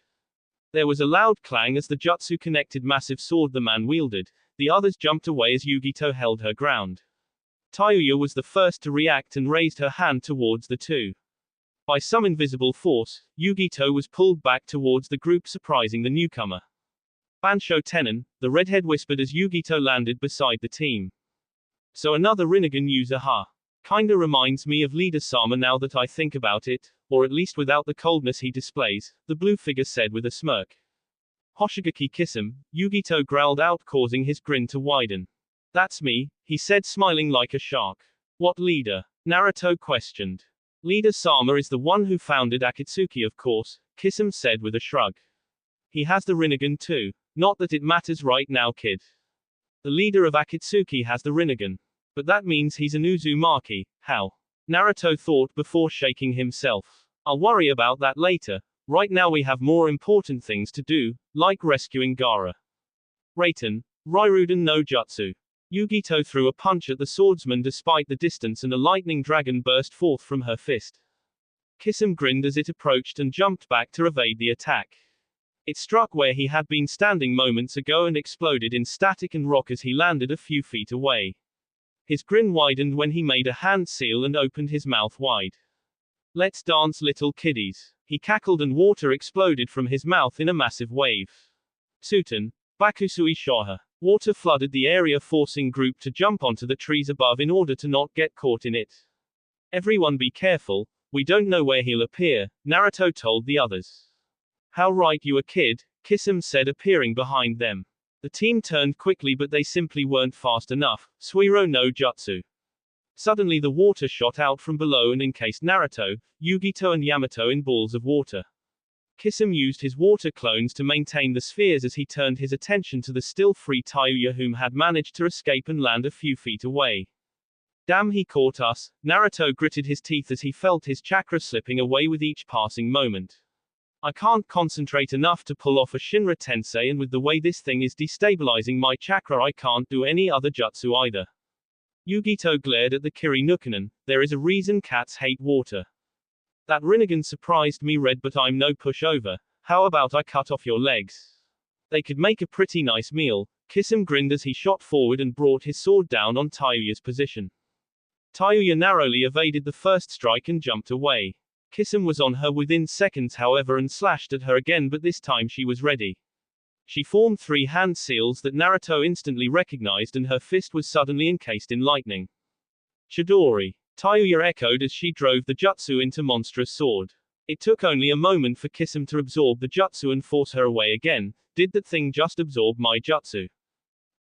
There was a loud clang as the jutsu connected massive sword the man wielded. The others jumped away as Yugito held her ground. Tayuya was the first to react and raised her hand towards the two. By some invisible force, Yugito was pulled back towards the group, surprising the newcomer. Bansho Tenon, the redhead whispered as Yugito landed beside the team. So another Rinnegan user, huh? Kinda reminds me of Leader Sama now that I think about it, or at least without the coldness he displays, the blue figure said with a smirk. Hoshigaki kiss him, Yugito growled out, causing his grin to widen. That's me, he said, smiling like a shark. What leader? Naruto questioned. Leader Sama is the one who founded Akatsuki, of course, Kisame said with a shrug. He has the Rinnegan too. Not that it matters right now, kid. The leader of Akatsuki has the Rinnegan. But that means he's an Uzumaki. How? Naruto thought before shaking himself. I'll worry about that later. Right now we have more important things to do, like rescuing Gaara. Raiten, Ryuden no Jutsu. Yugito threw a punch at the swordsman despite the distance, and a lightning dragon burst forth from her fist. Kisame grinned as it approached and jumped back to evade the attack. It struck where he had been standing moments ago and exploded in static and rock as he landed a few feet away. His grin widened when he made a hand seal and opened his mouth wide. Let's dance, little kiddies. He cackled and water exploded from his mouth in a massive wave. Tsuten, Bakusui Shoha. Water flooded the area, forcing group to jump onto the trees above in order to not get caught in it. Everyone be careful, we don't know where he'll appear, Naruto told the others. How right you are, kid, Kisame said, appearing behind them. The team turned quickly, but they simply weren't fast enough. Suiro no Jutsu. Suddenly the water shot out from below and encased Naruto, Yugito and Yamato in balls of water. Kisame used his water clones to maintain the spheres as he turned his attention to the still free Tayuya, whom had managed to escape and land a few feet away. Damn, he caught us, Naruto gritted his teeth as he felt his chakra slipping away with each passing moment. I can't concentrate enough to pull off a Shinra Tensei, and with the way this thing is destabilizing my chakra I can't do any other jutsu either. Yugito glared at the Kiri Nukanen. There is a reason cats hate water. That Rinnegan surprised me, Red, but I'm no pushover. How about I cut off your legs? They could make a pretty nice meal. Kisame grinned as he shot forward and brought his sword down on Tayuya's position. Tayuya narrowly evaded the first strike and jumped away. Kisame was on her within seconds, however, and slashed at her again, but this time she was ready. She formed 3 hand seals that Naruto instantly recognized, and her fist was suddenly encased in lightning. Chidori. Tayuya echoed as she drove the jutsu into monstrous sword. It took only a moment for Kisame to absorb the jutsu and force her away again. Did that thing just absorb my jutsu?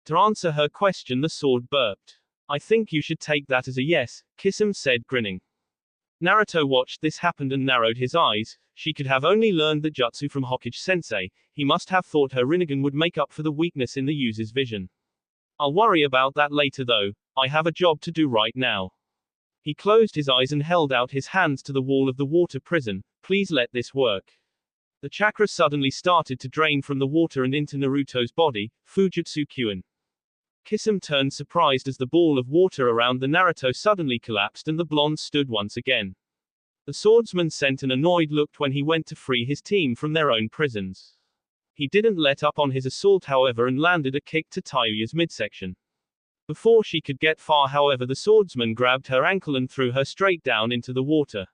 To answer her question, the sword burped. I think you should take that as a yes, Kisame said, grinning. Naruto watched this happen and narrowed his eyes. She could have only learned the jutsu from Hokage-sensei. He must have thought her Rinnegan would make up for the weakness in the user's vision. I'll worry about that later though. I have a job to do right now. He closed his eyes and held out his hands to the wall of the water prison. Please let this work. The chakra suddenly started to drain from the water and into Naruto's body. Fujutsu Kyuin. Kisame turned surprised as the ball of water around the Naruto suddenly collapsed and the blonde stood once again. The swordsman sent an annoyed look when he went to free his team from their own prisons. He didn't let up on his assault, however, and landed a kick to Tayuya's midsection. Before she could get far, however, the swordsman grabbed her ankle and threw her straight down into the water.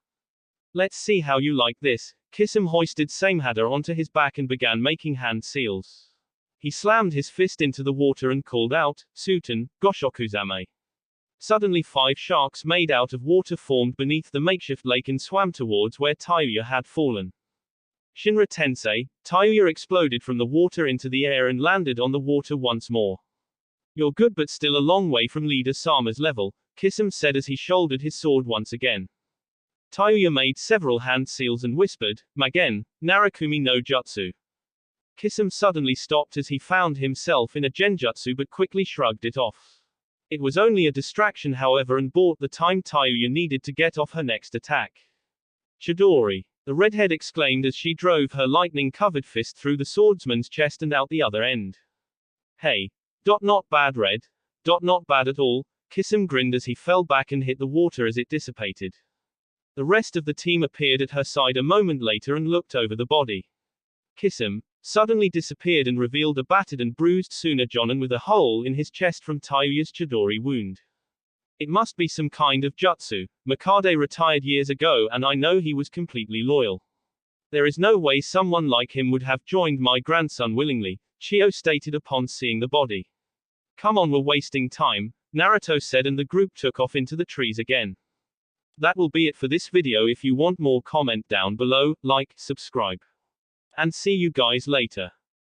Let's see how you like this. Kisame hoisted Samehada onto his back and began making hand seals. He slammed his fist into the water and called out, Suten, Goshokuzame. Suddenly 5 sharks made out of water formed beneath the makeshift lake and swam towards where Tayuya had fallen. Shinra Tensei, Tayuya exploded from the water into the air and landed on the water once more. You're good but still a long way from Leader Sama's level, Kisame said as he shouldered his sword once again. Tayuya made several hand seals and whispered, Magen, Narakumi no Jutsu. Kisame suddenly stopped as he found himself in a genjutsu but quickly shrugged it off. It was only a distraction, however, and bought the time Tayuya needed to get off her next attack. Chidori. The redhead exclaimed as she drove her lightning-covered fist through the swordsman's chest and out the other end. Hey. Not bad, Red. Not bad at all. Kisame grinned as he fell back and hit the water as it dissipated. The rest of the team appeared at her side a moment later and looked over the body. Kisame suddenly disappeared and revealed a battered and bruised Tsunajonin with a hole in his chest from Tayuya's Chidori wound. It must be some kind of jutsu. Mikade retired years ago and I know he was completely loyal. There is no way someone like him would have joined my grandson willingly, Chio stated upon seeing the body. Come on, we're wasting time, Naruto said, and the group took off into the trees again. That will be it for this video. If you want more, comment down below, like, subscribe. And see you guys later.